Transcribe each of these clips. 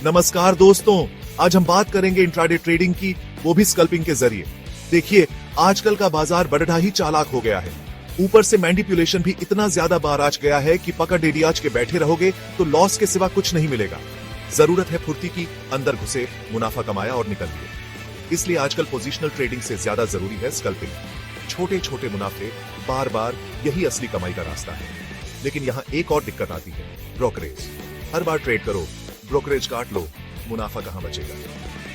नमस्कार दोस्तों, आज हम बात करेंगे इंट्राडे ट्रेडिंग की, वो भी स्कल्पिंग के जरिए। देखिए, आजकल का बाजार बड़ा ही चालाक हो गया है। ऊपर से मैनिपुलेशन भी इतना ज्यादा बार आज गया है कि पकड़ डेडियाज के बैठे रहोगे तो लॉस के सिवा कुछ नहीं मिलेगा। जरूरत है फुर्ती की, अंदर घुसे, मुनाफा कमाया और निकल लिए। इसलिए आजकल पोजिशनल ट्रेडिंग से ज्यादा जरूरी है स्कल्पिंग। छोटे छोटे मुनाफे बार बार, यही असली कमाई का रास्ता है। लेकिन यहाँ एक और दिक्कत आती है, ब्रोकरेज। हर बार ट्रेड करो, ब्रोकरेज काट लो, मुनाफा कहां बचेगा।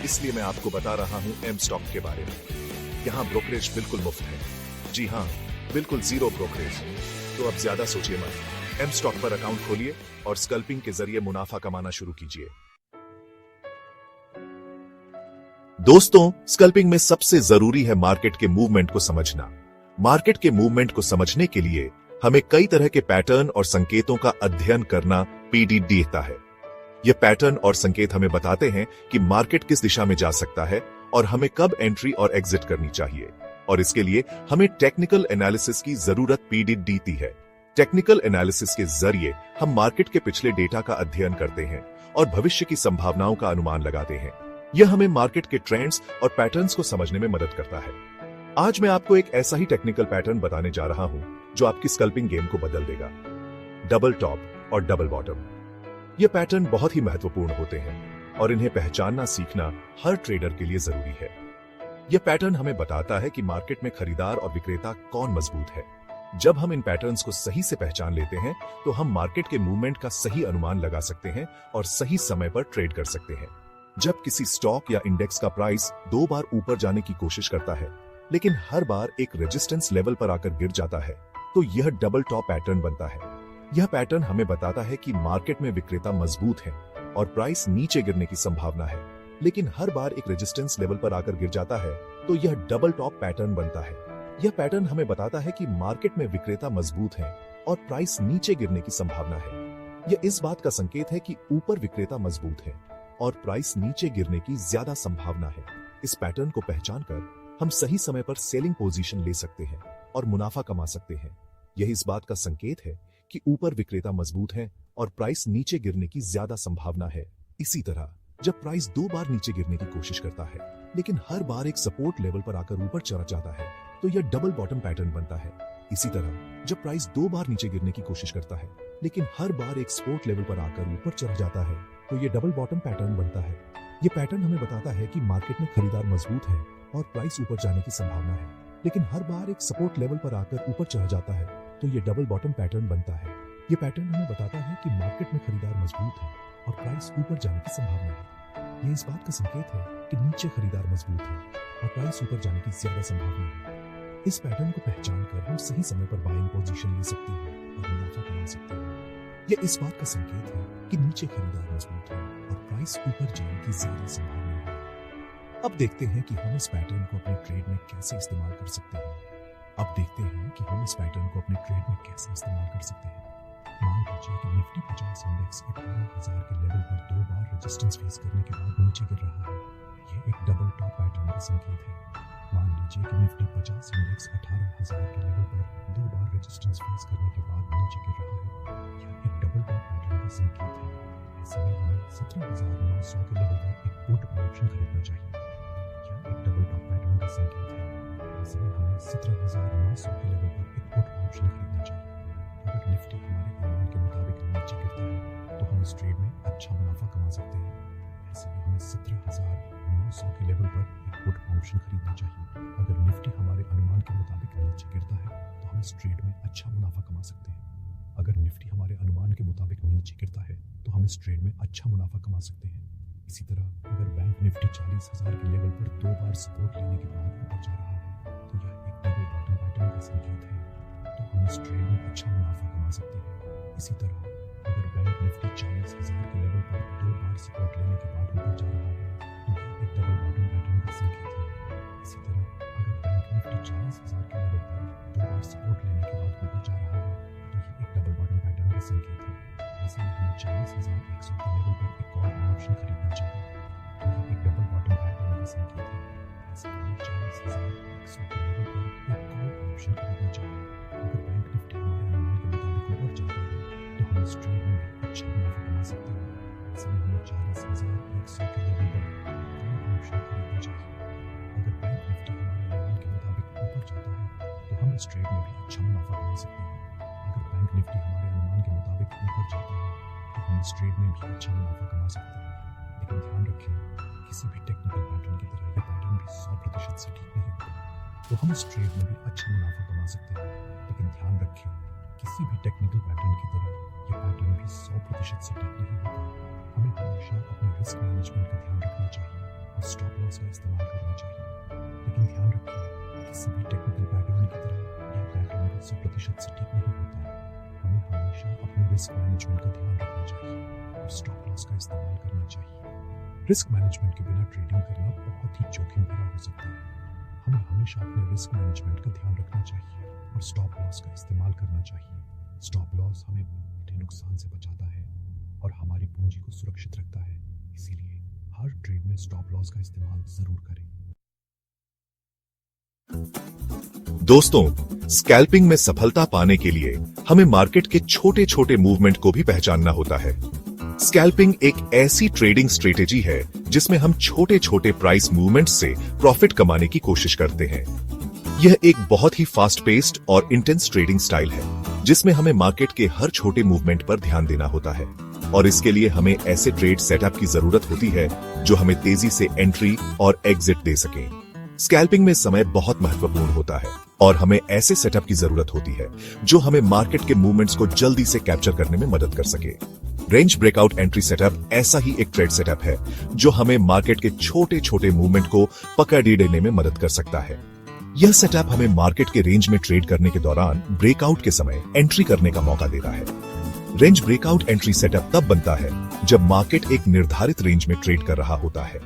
इसलिए मैं आपको बता रहा हूं एम स्टॉक के बारे में। यहां ब्रोकरेज बिल्कुल मुफ्त है। जी हां, बिल्कुल जीरो ब्रोकरेज। तो अब ज्यादा सोचिए मत, एम स्टॉक पर अकाउंट खोलिए और स्कल्पिंग के जरिए मुनाफा कमाना शुरू कीजिए। दोस्तों, स्कल्पिंग में सबसे जरूरी है मार्केट के मूवमेंट को समझना। मार्केट के मूवमेंट को समझने के लिए हमें कई तरह के पैटर्न और संकेतों का अध्ययन करना पीडी देता है। ये पैटर्न और संकेत हमें बताते हैं कि मार्केट किस दिशा में जा सकता है और हमें कब एंट्री और एग्जिट करनी चाहिए। और इसके लिए हमें टेक्निकल एनालिसिस की जरूरत पीडी देती है। टेक्निकल एनालिसिस के जरिए हम मार्केट के पिछले डेटा का अध्ययन करते हैं और भविष्य की संभावनाओं का अनुमान लगाते हैं। यह हमें मार्केट के ट्रेंड्स और पैटर्न्स को समझने में मदद करता है। आज मैं आपको एक ऐसा ही टेक्निकल पैटर्न बताने जा रहा हूं जो आपकी स्कल्पिंग गेम को बदल देगा। डबल टॉप और डबल बॉटम। ये पैटर्न बहुत ही महत्वपूर्ण होते हैं और इन्हें पहचानना सीखना हर ट्रेडर के लिए जरूरी है। यह पैटर्न हमें बताता है कि मार्केट में खरीदार और विक्रेता कौन मजबूत है। जब हम इन पैटर्न्स को सही से पहचान लेते हैं तो हम मार्केट के मूवमेंट का सही अनुमान लगा सकते हैं और सही समय पर ट्रेड कर सकते हैं। जब किसी स्टॉक या इंडेक्स का प्राइस 2 बार ऊपर जाने की कोशिश करता है लेकिन हर बार एक रेजिस्टेंस लेवल पर आकर गिर जाता है, तो यह डबल टॉप पैटर्न बनता है। यह पैटर्न हमें बताता है कि मार्केट में विक्रेता मजबूत है और प्राइस नीचे गिरने की संभावना है, लेकिन हर बार एक रेजिस्टेंस लेवल पर आकर गिर जाता है, तो यह डबल टॉप पैटर्न बनता है। यह पैटर्न हमें बताता है कि मार्केट में विक्रेता मजबूत है और प्राइस नीचे गिरने की संभावना है। यह इस बात का संकेत है कि ऊपर विक्रेता मजबूत है और प्राइस नीचे गिरने की ज्यादा संभावना है। इस पैटर्न को पहचान कर हम सही समय पर सेलिंग पोजीशन ले सकते हैं और मुनाफा कमा सकते हैं। यह इस बात का संकेत है कि ऊपर विक्रेता मजबूत है और प्राइस नीचे गिरने की ज्यादा संभावना है। इसी तरह जब प्राइस 2 बार नीचे गिरने की कोशिश करता है लेकिन हर बार एक सपोर्ट लेवल पर आकर ऊपर चढ़ जाता है, तो यह डबल बॉटम पैटर्न बनता है। इसी तरह जब प्राइस 2 बार नीचे गिरने की कोशिश करता है लेकिन हर बार एक सपोर्ट लेवल पर आकर ऊपर चढ़ जाता है, तो यह डबल बॉटम पैटर्न बनता है। यह पैटर्न हमें बताता है कि मार्केट में खरीदार मजबूत है और प्राइस ऊपर जाने की संभावना है, लेकिन हर बार एक सपोर्ट लेवल पर आकर ऊपर चढ़ जाता है, तो यह डबल बॉटम पैटर्न बनता है। यह पैटर्न हमें बताता है कि मार्केट में खरीदार मजबूत है और प्राइस ऊपर जाने की संभावना है। यह इस बात का संकेत है कि नीचे खरीदार मजबूत है और प्राइस ऊपर जाने की ज्यादा संभावना है। इस पैटर्न को पहचान कर हम सही समय पर बाइंग पोजीशन ले सकते हैं और मुनाफा कमा सकते हैं। यह इस बात का संकेत है कि नीचे खरीदार मजबूत है और प्राइस ऊपर जाने की ज्यादा संभावना है। अब देखते हैं कि हम इस पैटर्न को अपने ट्रेड में कैसे इस्तेमाल कर सकते हैं। मान लीजिए कि निफ्टी 50 इंडेक्स 18,000 के लेवल पर 2 बार रेजिस्टेंस फेस करने के बाद नीचे गिर रहा है। यह एक डबल टॉप पैटर्न का संकेत है। मान लीजिए कि निफ्टी 50 इंडेक्स 18,000 के लेवल पर 2 बार रेजिस्टेंस फेस करने के बाद नीचे गिर रहा है। यह एक डबल टॉप पैटर्न का संकेत है। ऐसे में हमें 17,900 के लेवल पर एक पुट ऑप्शन खरीदना चाहिए। यह एक डबल टॉप पैटर्न का संकेत है। ऐसे में हमें 17,900 के लेवल पर एक पुट ऑप्शन खरीदना चाहिए। अगर निफ्टी हमारे अनुमान के मुताबिक नीचे गिरता है तो हम इस ट्रेड में अच्छा मुनाफा कमा सकते हैं। ऐसे में हमें 17,900 के लेवल पर एक पुट ऑप्शन खरीदना चाहिए। अगर निफ्टी हमारे अनुमान के मुताबिक नीचे गिरता है तो हम इस ट्रेड में अच्छा मुनाफा कमा सकते हैं। अगर निफ्टी हमारे अनुमान के मुताबिक नीचे गिरता है तो हम इस ट्रेड में अच्छा मुनाफा कमा सकते हैं। इसी तरह अगर बैंक निफ्टी 40,000 के लेवल पर 2 बार सपोर्ट लेने के बाद ऊपर जा रहा है तो यह एक डबल बॉटम पैटर्न का संकेत है, तो हम इस ट्रेड में अच्छा मुनाफा कमा सकते हैं। इसी तरह अगर बैंक निफ्टी 40,000 के लेवल पर 2 बार सपोर्ट लेने के बाद ऊपर जा रहा है तो यह एक डबल बॉटम पैटर्न का संकेत है। इसी तरह अगर बैंक निफ्टी 40,000 के लेवल पर 2 बार सपोर्ट लेने के बाद ऊपर जा रहा है तो यह एक डबल बॉटम पैटर्न का संकेत है। ऐसे में हमें 40,100 के लेवल पर एक कॉल ऑप्शन खरीदना चाहिए। तो यह एक डबल बॉटम पैटर्न का संकेत है। ऐसे में हमें 40,100 के लेवल पर एक कॉल ऑप्शन खरीदना चाहिए। अगर बैंक निफ्टी हमारे अनुमान के मुताबिक ऊपर जाता है तो हम इस ट्रेड में भी अच्छा मुनाफा कमा सकते हैं। ऐसे में हमें 40,100 के लेवल पर कोई ऑप्शन खरीदना चाहिए। अगर बैंक निफ्टी हमारे अनुमान के मुताबिक ऊपर जाता है तो हम इस ट्रेड में भी अच्छा मुनाफा कमा सकते हैं। अगर बैंक निफ्टी हमारे अनुमान के मुताबिक ऊपर जाता है तो हम इस ट्रेड में भी अच्छा मुनाफा कमा सकते हैं। लेकिन ध्यान रखें, किसी भी टेक्निकल पैटर्न की तरह ये पैटर्न भी 100% से ठीक नहीं होता। तो हम इस ट्रेड में भी अच्छा मुनाफा कमा सकते हैं। लेकिन ध्यान रखें, किसी भी टेक्निकल पैटर्न की तरह ये पैटर्न भी 100% से ठीक नहीं होता। हमें हमेशा अपने रिस्क मैनेजमेंट का ध्यान रखना चाहिए और स्टॉप लॉस का इस्तेमाल करना चाहिए। लेकिन ध्यान रखें, किसी भी टेक्निकल पैटर्न की तरह यह पैटर्न भी 100% से ठीक नहीं होता। हमें हमेशा अपने रिस्क मैनेजमेंट का ध्यान रखना चाहिए और स्टॉप लॉस का इस्तेमाल करना चाहिए। रिस्क मैनेजमेंट के बिना ट्रेडिंग करना बहुत ही जोखिम भरा हो सकता है। हमें हमेशा अपने रिस्क मैनेजमेंट का ध्यान रखना चाहिए और स्टॉप लॉस का इस्तेमाल करना चाहिए। स्टॉप लॉस हमें मोटे नुकसान से बचाता है और हमारी पूंजी को सुरक्षित रखता है। इसीलिए हर ट्रेड में स्टॉप लॉस का इस्तेमाल जरूर करें। दोस्तों, स्कैल्पिंग में सफलता पाने के लिए हमें मार्केट के छोटे छोटे मूवमेंट को भी पहचानना होता है। स्कैल्पिंग एक ऐसी ट्रेडिंग स्ट्रेटेजी है जिसमें हम छोटे छोटे प्राइस मूवमेंट से प्रॉफिट कमाने की कोशिश करते हैं। यह एक बहुत ही फास्ट पेस्ड और इंटेंस ट्रेडिंग स्टाइल है जिसमें हमें मार्केट के हर छोटे मूवमेंट पर ध्यान देना होता है और इसके लिए हमें ऐसे ट्रेड सेटअप की जरूरत होती है जो हमें तेजी से एंट्री और एग्जिट दे सके। स्कैल्पिंग में समय बहुत महत्वपूर्ण होता है और हमें ऐसे सेटअप की जरूरत होती है जो हमें मार्केट के मूवमेंट्स को जल्दी से कैप्चर करने में मदद कर सके। रेंज ब्रेकआउट एंट्री सेटअप ऐसा ही एक ट्रेड सेटअप है जो हमें मार्केट के छोटे छोटे मूवमेंट को पकड़ लेने में मदद कर सकता है। यह सेटअप हमें मार्केट के रेंज में ट्रेड करने के दौरान ब्रेकआउट के समय एंट्री करने का मौका देता है। रेंज ब्रेकआउट एंट्री सेटअप तब बनता है जब मार्केट एक निर्धारित रेंज में ट्रेड कर रहा होता है।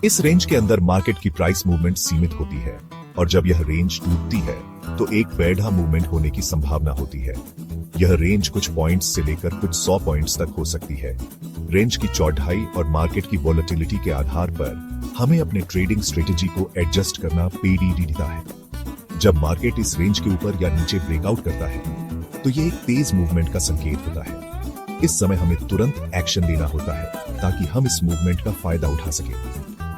इस रेंज के अंदर मार्केट की प्राइस मूवमेंट सीमित होती है और जब यह रेंज टूटती है तो एक बेढ़ा मूवमेंट होने की संभावना होती है। यह रेंज कुछ पॉइंट्स से लेकर कुछ 100 पॉइंट्स तक हो सकती है। रेंज की चौड़ाई और मार्केट की वोलेटिलिटी के आधार पर हमें अपने ट्रेडिंग स्ट्रेटेजी को एडजस्ट करना पड़ता है। जब मार्केट इस रेंज के ऊपर या नीचे ब्रेकआउट करता है तो यह एक तेज मूवमेंट का संकेत होता है। इस समय हमें तुरंत एक्शन लेना होता है ताकि हम इस मूवमेंट का फायदा उठा सकें।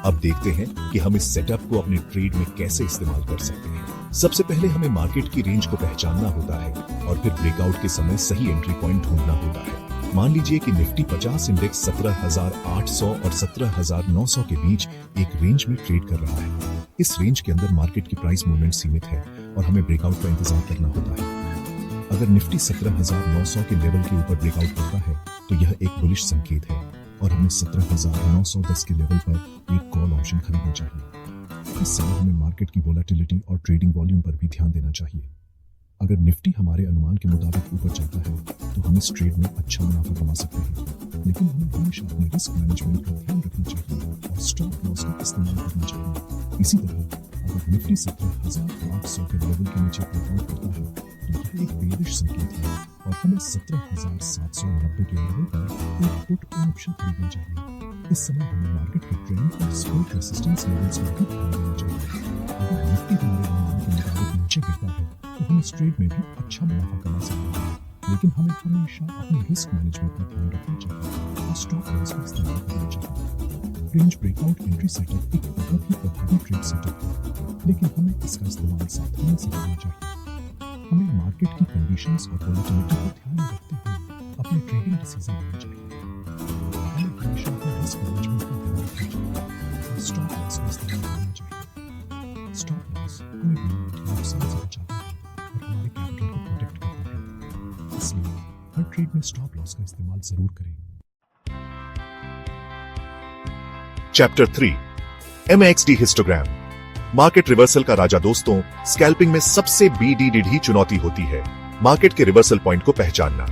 अब देखते हैं कि हम इस सेटअप को अपने ट्रेड में कैसे इस्तेमाल कर सकते हैं। सबसे पहले हमें मार्केट की रेंज को पहचानना होता है और फिर ब्रेकआउट के समय सही एंट्री पॉइंट ढूंढना होता है। मान लीजिए कि निफ्टी 50 इंडेक्स 17,800 और 17,900 के बीच एक रेंज में ट्रेड कर रहा है। इस रेंज के अंदर मार्केट की प्राइस मूवमेंट सीमित है और हमें ब्रेकआउट का इंतजार करना होता है। अगर निफ्टी 17,900 के लेवल के ऊपर ब्रेकआउट करता है तो यह एक बुलिश संकेत है और हमें 17,910 के लेवल पर एक कॉल ऑप्शन खरीदना चाहिए। इस समय हमें मार्केट की वोलेटिलिटी और ट्रेडिंग वॉल्यूम पर भी ध्यान देना चाहिए। अगर निफ्टी हमारे अनुमान के मुताबिक ऊपर जाता है तो हम इस ट्रेड में अच्छा मुनाफा कमा सकते हैं। लेकिन हमें हमेशा अपने रिस्क मैनेजमेंट का ध्यान रखना चाहिए और स्टॉप लॉस का इस्तेमाल करना चाहिए। इसी तरह अगर निफ्टी 17,800 के लेवल के नीचे ब्रेकआउट करता है तो यह एक बेरिश संकेत है और हमें 17,790 के लेवल पर एक पुट ऑप्शन खरीदना चाहिए। इस समय हमें मार्केट के ट्रेंड और सपोर्ट रेजिस्टेंस लेवल्स पर भी ध्यान देना चाहिए। अगर निफ्टी हमारे अनुमान के मुताबिक नीचे गिरता है तो हम इस ट्रेड में भी अच्छा मुनाफा कमा सकते हैं। लेकिन हमें हमेशा अपने रिस्क मैनेजमेंट का ध्यान रखना चाहिए और स्टॉप लॉस का इस्तेमाल करना चाहिए। रेंज ब्रेकआउट एंट्री सेटअप एक बहुत ही प्रभावी ट्रेड सेटअप है, लेकिन हमें इसका इस्तेमाल सावधानी से करना चाहिए। हमें मार्केट की कंडीशंस और वोलेटिलिटी को ध्यान में रखते हुए अपने ट्रेडिंग डिसीजन लेने चाहिए। हमें हमेशा अपने रिस्क मैनेजमेंट का ध्यान रखना चाहिए और स्टॉप लॉस का इस्तेमाल करना चाहिए। स्टॉप लॉस हमें नुकसान से बचाता है और हमारे कैपिटल को प्रोटेक्ट करता है। इसलिए हर ट्रेड में स्टॉप लॉस का इस्तेमाल जरूर करें। Chapter 3 MACD histogram. Market reversal का राजा। दोस्तों, स्कैल्पिंग में सबसे बड़ी चुनौती होती है मार्केट के रिवर्सल पॉइंट को पहचानना।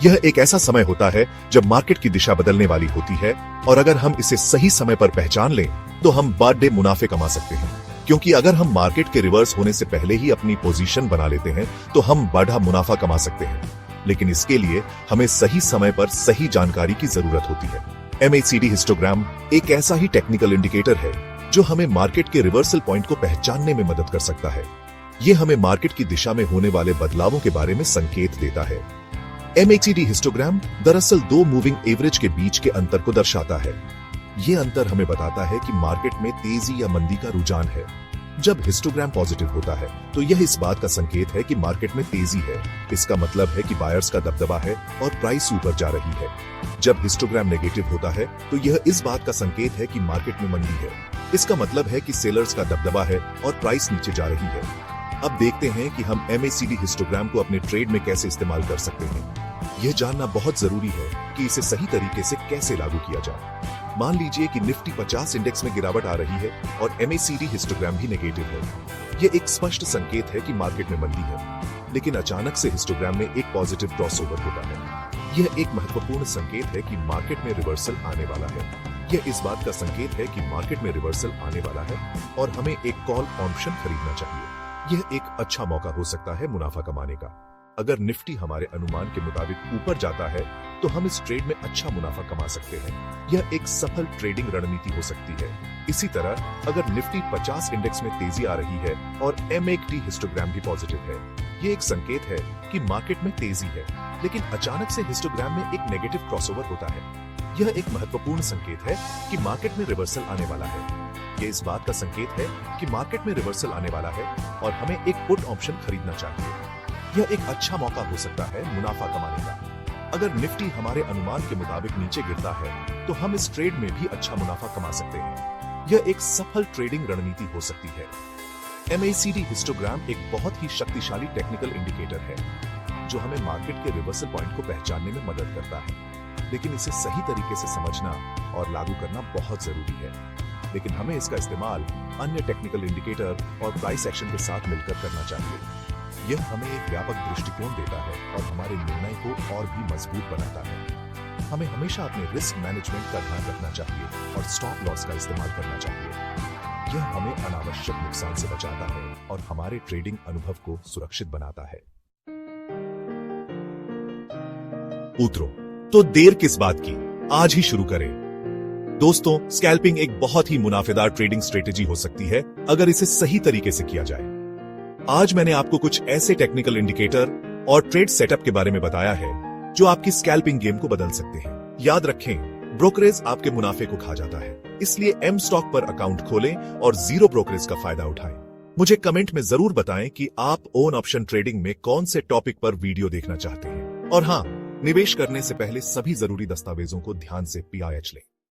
यह एक ऐसा समय होता है जब मार्केट की दिशा बदलने वाली होती है और अगर हम इसे सही समय पर पहचान लें तो हम बड़े मुनाफे कमा सकते हैं। क्योंकि अगर हम मार्केट के रिवर्स होने से पहले ही अपनी पोजीशन बना लेते हैं तो हम बड़ा मुनाफा कमा सकते हैं। लेकिन इसके लिए हमें सही समय पर सही जानकारी की जरूरत होती है। MACD हिस्टोग्राम एक ऐसा ही टेक्निकल इंडिकेटर है जो हमें मार्केट के रिवर्सल पॉइंट को पहचानने में मदद कर सकता है। यह हमें मार्केट की दिशा में होने वाले बदलावों के बारे में संकेत देता है। MACD हिस्टोग्राम दरअसल दो मूविंग एवरेज के बीच के अंतर को दर्शाता है। ये अंतर हमें बताता है कि मार्केट में तेजी या मंदी का रुझान है। जब हिस्टोग्राम पॉजिटिव होता है तो यह इस बात का संकेत है कि मार्केट में तेजी है। इसका मतलब है कि बायर्स का दबदबा है और प्राइस ऊपर जा रही है। जब हिस्टोग्राम नेगेटिव होता है तो यह इस बात का संकेत है कि मार्केट में मंदी है। इसका मतलब है कि सेलर्स का दबदबा है और प्राइस नीचे जा रही है। अब देखते हैं कि हम MACD हिस्टोग्राम को अपने ट्रेड में कैसे इस्तेमाल कर सकते हैं। यह जानना बहुत जरूरी है कि इसे सही तरीके से कैसे लागू किया जाए। मान लीजिए कि निफ्टी 50 इंडेक्स में गिरावट आ रही है और MACD हिस्टोग्राम भी नेगेटिव है। यह एक स्पष्ट संकेत है कि मार्केट में मंदी है, लेकिन अचानक से हिस्टोग्राम में एक पॉजिटिव क्रॉसओवर होता है। यह एक महत्वपूर्ण संकेत है कि मार्केट में रिवर्सल आने वाला है। यह इस बात का संकेत है कि मार्केट में रिवर्सल आने वाला है और हमें एक कॉल ऑप्शन खरीदना चाहिए। यह एक अच्छा मौका हो सकता है मुनाफा कमाने का। अगर निफ्टी हमारे अनुमान के मुताबिक ऊपर जाता है तो हम इस ट्रेड में अच्छा मुनाफा कमा सकते हैं। यह एक सफल ट्रेडिंग रणनीति हो सकती है। इसी तरह अगर निफ्टी 50 इंडेक्स में तेजी आ रही है और MACD हिस्टोग्राम भी पॉजिटिव है, यह एक संकेत है कि मार्केट में तेजी है, लेकिन अचानक से हिस्टोग्राम में एक नेगेटिव क्रॉसओवर होता है। यह एक महत्वपूर्ण संकेत है कि मार्केट में रिवर्सल आने वाला है। यह इस बात का संकेत है कि मार्केट में रिवर्सल आने वाला है और हमें एक पुट ऑप्शन खरीदना चाहिए। यह एक अच्छा मौका हो सकता है मुनाफा कमाने का। अगर निफ्टी हमारे अनुमान के मुताबिक नीचे गिरता है तो हम इस ट्रेड में भी अच्छा मुनाफा कमा सकते हैं। यह एक सफल ट्रेडिंग रणनीति हो सकती है। MACD हिस्टोग्राम एक बहुत ही शक्तिशाली टेक्निकल इंडिकेटर है जो हमें मार्केट के रिवर्सल पॉइंट को पहचानने में मदद करता है, लेकिन इसे सही तरीके से समझना और लागू करना बहुत जरूरी है। लेकिन हमें इसका इस्तेमाल अन्य टेक्निकल इंडिकेटर और प्राइस एक्शन के साथ मिलकर करना चाहिए। यह हमें एक व्यापक दृष्टिकोण देता है और हमारे निर्णय को और भी मजबूत बनाता है। हमें हमेशा अपने रिस्क मैनेजमेंट का ध्यान रखना चाहिए और स्टॉप लॉस का इस्तेमाल करना चाहिए। यह हमें अनावश्यक नुकसान से बचाता है और हमारे ट्रेडिंग अनुभव को सुरक्षित बनाता है। उतरो, तो देर किस बात की, आज ही शुरू करें। दोस्तों, स्कैल्पिंग एक बहुत ही मुनाफेदार ट्रेडिंग स्ट्रेटेजी हो सकती है अगर इसे सही तरीके से किया जाए। आज मैंने आपको कुछ ऐसे टेक्निकल इंडिकेटर और ट्रेड सेटअप के बारे में बताया है जो आपकी स्कैल्पिंग गेम को बदल सकते हैं। याद रखें, ब्रोकरेज आपके मुनाफे को खा जाता है, इसलिए M स्टॉक पर अकाउंट खोलें और जीरो ब्रोकरेज का फायदा उठाएं। मुझे कमेंट में जरूर बताएं कि आप ओन ऑप्शन ट्रेडिंग में कौन से टॉपिक पर वीडियो देखना चाहते हैं। और हाँ, निवेश करने से पहले सभी जरूरी दस्तावेजों को ध्यान से PIH लें।